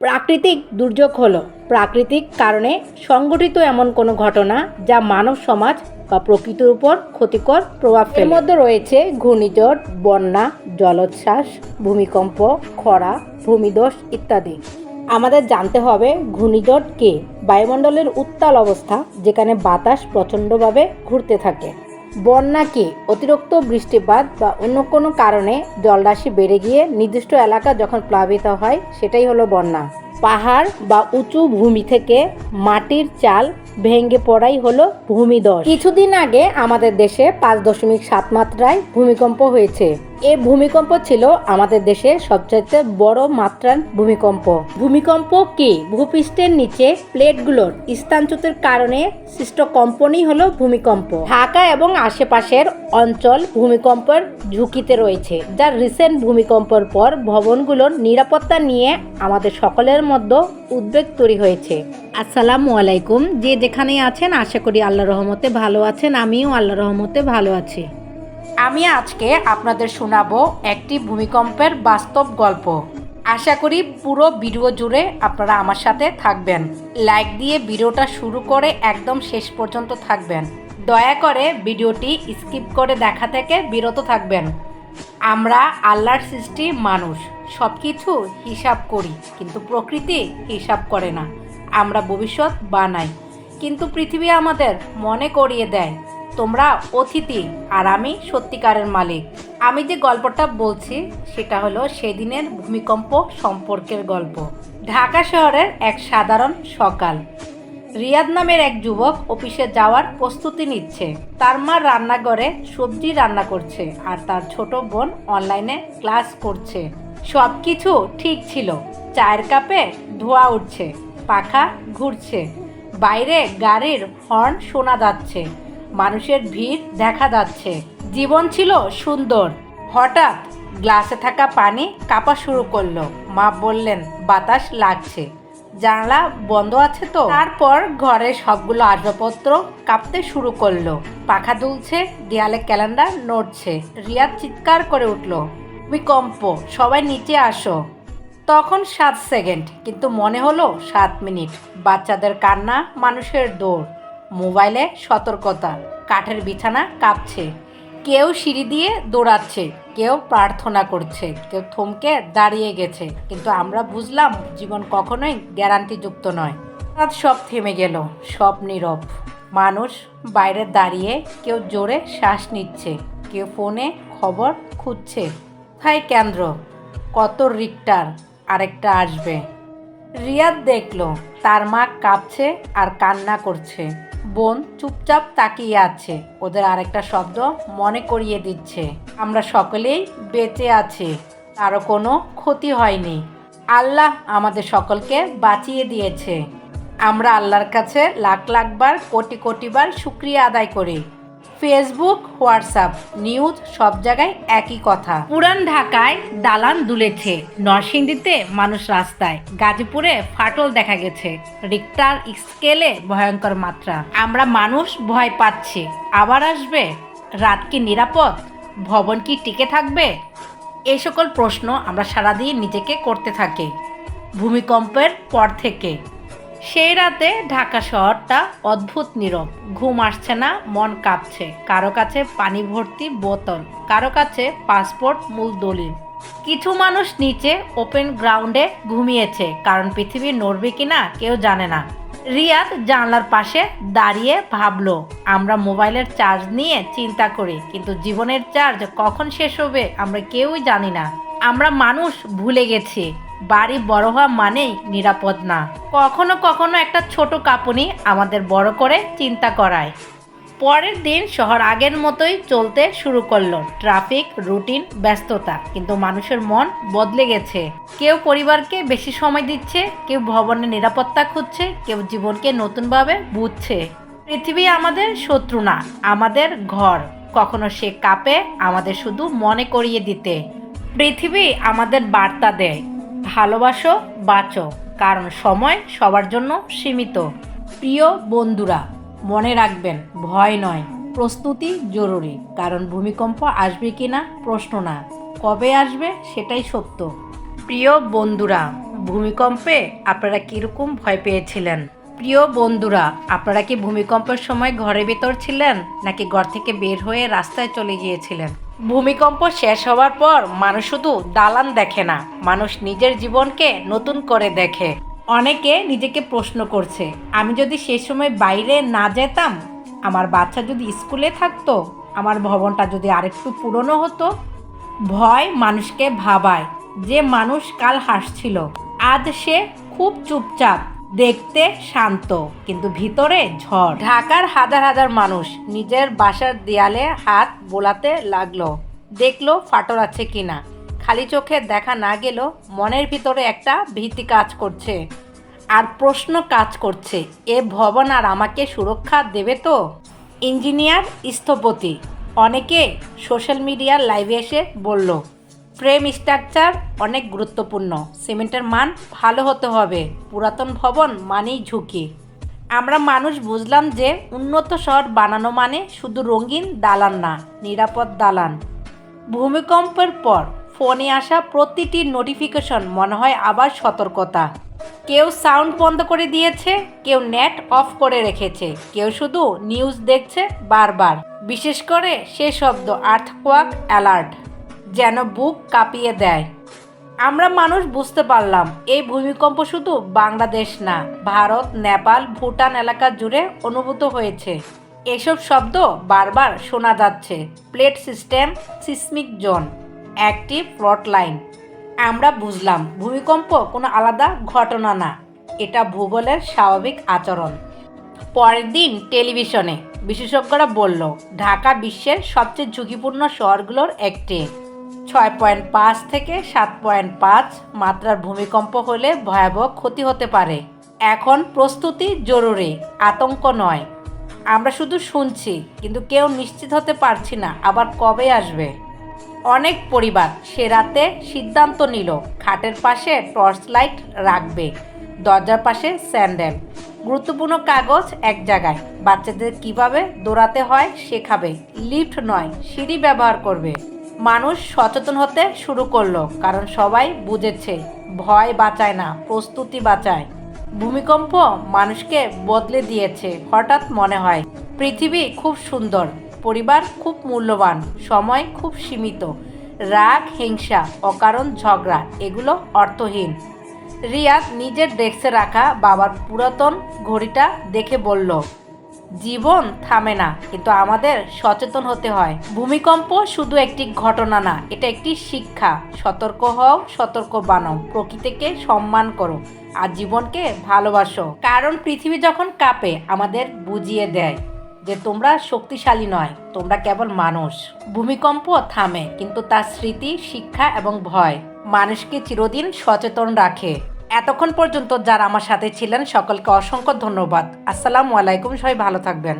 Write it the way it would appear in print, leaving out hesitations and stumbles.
প্রাকৃতিক দুর্যোগ হলো প্রাকৃতিক কারণে সংঘটিত এমন কোনো ঘটনা যা মানব সমাজ বা প্রকৃতির উপর ক্ষতিকর প্রভাব ফেলে। এর মধ্যে রয়েছে ঘূর্ণিঝড়, বন্যা, জলোচ্ছ্বাস, ভূমিকম্প, খরা, ভূমিধস ইত্যাদি। আমাদের জানতে হবে ঘূর্ণিঝড় কি? বায়ুমণ্ডলের উত্তাল অবস্থা যেখানে বাতাস প্রচণ্ডভাবে ঘুরতে থাকে। বন্যা কি? অতিরিক্ত বৃষ্টিপাত বা অন্য কোনো কারণে জলরাশি বেড়ে গিয়ে নির্দিষ্ট এলাকা যখন প্লাবিত হয় সেটাই হলো বন্যা। পাহাড় বা উঁচু ভূমি থেকে মাটির চাল ভেঙে পড়াই হলো ভূমিধস। কিছুদিন আগে আমাদের দেশে 5.7 মাত্রায় ভূমিকম্প হয়েছে। এই ভূমিকম্প ছিল আমাদের দেশে সবচাইতে বড় মাত্রার ভূমিকম্প। ভূমিকম্প কি? ভূপৃষ্ঠের নিচে প্লেটগুলোর স্থানচ্যুতির কারণে সৃষ্ট কম্পনই হলো ভূমিকম্প। ঢাকা এবং আশেপাশের অঞ্চল ভূমিকম্পের ঝুঁকিতে রয়েছে, যার রিসেন্ট ভূমিকম্পের পর ভবনগুলোর নিরাপত্তা নিয়ে আমাদের সকলের মধ্যে উদ্বেগ তৈরি হয়েছে। আসসালামু আলাইকুম। যে যেখানেই আছেন আশা করি আল্লাহর রহমতে ভালো আছেন। আমিও আল্লাহর রহমতে ভালো আছি। আমি আজকে আপনাদের শোনাবো একটি ভূমিকম্পের বাস্তব গল্প। আশা করি পুরো ভিডিও জুড়ে আপনারা আমার সাথে থাকবেন। লাইক দিয়ে ভিডিওটা শুরু করে একদম শেষ পর্যন্ত থাকবেন। দয়া করে ভিডিওটি স্কিপ করে দেখা থেকে বিরত থাকবেন। আমরা আল্লাহর সৃষ্টি মানুষ, সব কিছু হিসাব করি, কিন্তু প্রকৃতি হিসাব করে না। আমরা ভবিষ্যৎ বানাই, কিন্তু পৃথিবী আমাদের মনে করিয়ে দেয় তোমরা অতিথি আর আমি সত্যিকারের মালিক। আমি যে গল্পটা বলছি সেটা হলো সেদিনের ভূমিকম্প সম্পর্কের গল্প। ঢাকা শহরের এক সাধারণ সকাল। রিয়াদ নামের এক যুবক অফিসে যাওয়ার প্রস্তুতি নিচ্ছে। তার মা রান্নাঘরে সবজি রান্না করছে আর তার ছোট বোন অনলাইনে ক্লাস করছে। সব কিছু ঠিক ছিল। চায়ের কাপে ধোঁয়া উঠছে, পাখা ঘুরছে, বাইরে গাড়ির হর্ন শোনা যাচ্ছে, মানুষের ভিড় দেখা যাচ্ছে। জীবন ছিল সুন্দর। হঠাৎ গ্লাসে থাকা পানি কাঁপা শুরু করলো। মা বললেন, বাতাস লাগছে, জানালা বন্ধ আছে তো? তারপর ঘরের সবগুলো আসবাবপত্র কাঁপতে শুরু করলো। পাখা দুলছে, দেয়ালে ক্যালেন্ডার নড়ছে। রিয়াদ চিৎকার করে উঠল, ভূমিকম্প, সবাই নিচে আসো। তখন 7 সেকেন্ড, কিন্তু মনে হলো 7 মিনিট। বাচ্চাদের কান্না, মানুষের দৌড়, মোবাইলে সতর্কতা, কাঠের বিছানা কাঁপছে। কেউ সিঁড়ি দিয়ে দৌড়াচ্ছে, কেউ প্রার্থনা করছে, কেউ থমকে দাঁড়িয়ে গেছে। কিন্তু আমরা বুঝলাম জীবন কখনোই গ্যারান্টিযুক্ত নয়। রাত সব থেমে গেল, সব নীরব। মানুষ বাইরে দাঁড়িয়ে, কেউ জোরে শ্বাস নিচ্ছে, কেউ ফোনে খবর খুঁজছে। কোথায় কেন্দ্র? কত রিক্টার? আরেকটা আসবে। রিয়াদ দেখলো তার মা কাঁপছে আর কান্না করছে। বোন চুপচাপ তাকিয়ে আছে। ওদের আরেকটা শব্দ মনে করিয়ে দিচ্ছে, আমরা সকলেই বেঁচে আছি, কারো কোনো ক্ষতি হয়নি। আল্লাহ আমাদের সকলকে বাঁচিয়ে দিয়েছে। আমরা আল্লাহর কাছে লাখ লাখ বার, কোটি কোটি বার শুকরিয়া আদায় করি। ফেসবুক, হোয়াটসঅ্যাপ, নিউজ, সব জায়গায় একই কথা। পুরান ঢাকায় দালান দুলেছে, নরসিংদীতে মানুষ রাস্তায়, গাজীপুরে ফাটল দেখা গেছে। রিক্টার স্কেলে ভয়ঙ্কর মাত্রা। আমরা মানুষ ভয় পাচ্ছি। আবার আসবে? রাত কি নিরাপদ? ভবন কি টিকে থাকবে? এই সকল প্রশ্ন আমরা সারাদিন নিজেকে করতে থাকি ভূমিকম্পের পর থেকে। সেই রাতে ঢাকা শহরটা অদ্ভুত নীরব। ঘুম আসছে না, মন কাঁপছে। কারো কাছে পানি ভর্তি বোতল, কারো কাছে পাসপোর্ট মূল দলিল। কিছু মানুষ নিচে ওপেন গ্রাউন্ডে ঘুমিয়েছে, কারণ পৃথিবী নড়বে কিনা কেউ জানে না। রিয়াদ জানলার পাশে দাঁড়িয়ে ভাবলো, আমরা মোবাইলের চার্জ নিয়ে চিন্তা করি, কিন্তু জীবনের চার্জ কখন শেষ হবে আমরা কেউই জানি না। আমরা মানুষ ভুলে গেছি বাড়ি বড় হওয়া মানেই নিরাপদ না। কখনো কখনো একটা ছোট কাঁপুনি আমাদের বড় করে চিন্তা করায়। পরের দিন শহর আগের মতোই চলতে শুরু করলো। ট্রাফিক, রুটিন, ব্যস্ততা, কিন্তু মানুষের মন বদলে গেছে। কেউ পরিবারকে বেশি সময় দিচ্ছে, কেউ ভবনের নিরাপত্তা খুঁজছে, কেউ জীবনকে নতুনভাবে বুঝছে। পৃথিবী আমাদের শত্রু না, আমাদের ঘর। কখনো সে কাঁপে আমাদের শুধু মনে করিয়ে দিতে। পৃথিবী আমাদের বার্তা দেয়, ভালোবাসো, বাঁচো, কারণ সময় সবার জন্য সীমিত। প্রিয় বন্ধুরা, মনে রাখবেন, ভয় নয়, প্রস্তুতি জরুরি। কারণ ভূমিকম্প আসবে কিনা প্রশ্ন না, কবে আসবে সেটাই সত্য। প্রিয় বন্ধুরা, ভূমিকম্পে আপনারা কীরকম ভয় পেয়েছিলেন? প্রিয় বন্ধুরা, আপনারা কি ভূমিকম্পের সময় ঘরের ভেতর ছিলেন নাকি ঘর থেকে বের হয়ে রাস্তায় চলে গিয়েছিলেন? ভূমিকম্প শেষ হওয়ার পর মানুষ শুধু দালান দেখে না, মানুষ নিজের জীবনকে নতুন করে দেখে। অনেকে নিজেকে প্রশ্ন করছে, আমি যদি সেই সময় বাইরে না যেতাম, আমার বাচ্চা যদি স্কুলে থাকতো, আমার ভবনটা যদি আরেকটু পুরনো হতো। ভয় মানুষকে ভাবায় যে মানুষ কাল হাসছিল, আজ সে খুব চুপচাপ, দেখতে শান্ত কিন্তু ভিতরে ঝড়। ঢাকার হাজার হাজার মানুষ নিজের বাসার দেয়ালে হাত বোলাতে লাগলো, দেখলো ফাটল আছে কিনা। খালি চোখে দেখা না গেলেও মনের ভিতরে একটা ভীতি কাজ করছে, আর প্রশ্ন কাজ করছে, এ ভবন আর আমাকে সুরক্ষা দেবে তো? ইঞ্জিনিয়ার, স্থপতি অনেকে সোশ্যাল মিডিয়ার লাইভে এসে বলল, ফ্রেম স্ট্রাকচার অনেক গুরুত্বপূর্ণ, সিমেন্টের মান ভালো হতে হবে, পুরাতন ভবন মানেই ঝুঁকি। আমরা মানুষ বুঝলাম যে উন্নত শহর বানানো মানে শুধু রঙিন দালান না, নিরাপদ দালান। ভূমিকম্পের পর ফোনে আসা প্রতিটি নোটিফিকেশন মনে হয় আবার সতর্কতা। কেউ সাউন্ড বন্ধ করে দিয়েছে, কেউ নেট অফ করে রেখেছে, কেউ শুধু নিউজ দেখছে বারবার। বিশেষ করে সে শব্দ আর্থকোয়াক অ্যালার্ট যেন বুক কাঁপিয়ে দেয়। আমরা মানুষ বুঝতে পারলাম এই ভূমিকম্প শুধু বাংলাদেশ না, ভারত, নেপাল, ভুটান এলাকা জুড়ে অনুভূত হয়েছে। এসব শব্দ বারবার শোনা যাচ্ছে, plate system, seismic zone, active ফ্লট লাইন। আমরা বুঝলাম ভূমিকম্প কোনো আলাদা ঘটনা না, এটা ভূগোলের স্বাভাবিক আচরণ। পরের দিন টেলিভিশনে বিশেষজ্ঞরা বলল, ঢাকা বিশ্বের সবচেয়ে ঝুঁকিপূর্ণ শহরগুলোর একটি। 6.5 থেকে 7.5 মাত্রার ভূমিকম্প হলে ভয়াবহ ক্ষতি হতে পারে। এখন প্রস্তুতি জরুরি, আতঙ্ক নয়। আমরা শুধু শুনছি, কিন্তু কেউ নিশ্চিত হতে পারছি না আবার কবে আসবে। অনেক পরিবার সে রাতে সিদ্ধান্ত নিল খাটের পাশে টর্চ লাইট রাখবে, দরজার পাশে স্যান্ডেল, গুরুত্বপূর্ণ কাগজ এক জায়গায়, বাচ্চাদের কিভাবে দৌড়াতে হয় শেখাবে, লিফট নয় সিঁড়ি ব্যবহার করবে। মানুষ সচেতন হতে শুরু করলো, কারণ সবাই বুঝেছে ভয় বাঁচায় না, প্রস্তুতি বাঁচায়। ভূমিকম্প মানুষকে বদলে দিয়েছে। হঠাৎ মনে হয় পৃথিবী খুব সুন্দর, পরিবার খুব মূল্যবান, সময় খুব সীমিত, রাগ, হিংসা, অকারণ ঝগড়া এগুলো অর্থহীন। রিয়াদ নিজের ডেস্কে রাখা বাবার পুরাতন ঘড়িটা দেখে বলল, জীবন থামে না, কিন্তু আমাদের সচেতন হতে হয়। ভূমিকম্প শুধু একটি ঘটনা না, এটা একটি শিক্ষা। সতর্ক হও, সতর্ক বানাও, প্রকৃতিকে সম্মান করো, আর জীবনকে ভালোবাসো। কারণ পৃথিবী যখন কাঁপে আমাদের বুঝিয়ে দেয় যে তোমরা শক্তিশালী নয়, তোমরা কেবল মানুষ। ভূমিকম্প থামে, কিন্তু তার স্মৃতি, শিক্ষা এবং ভয় মানুষকে চিরদিন সচেতন রাখে। এতক্ষণ পর্যন্ত যারা আমার সাথে ছিলেন সকলকে অসংখ্য ধন্যবাদ। আসসালামু আলাইকুম, সবাই ভালো থাকবেন।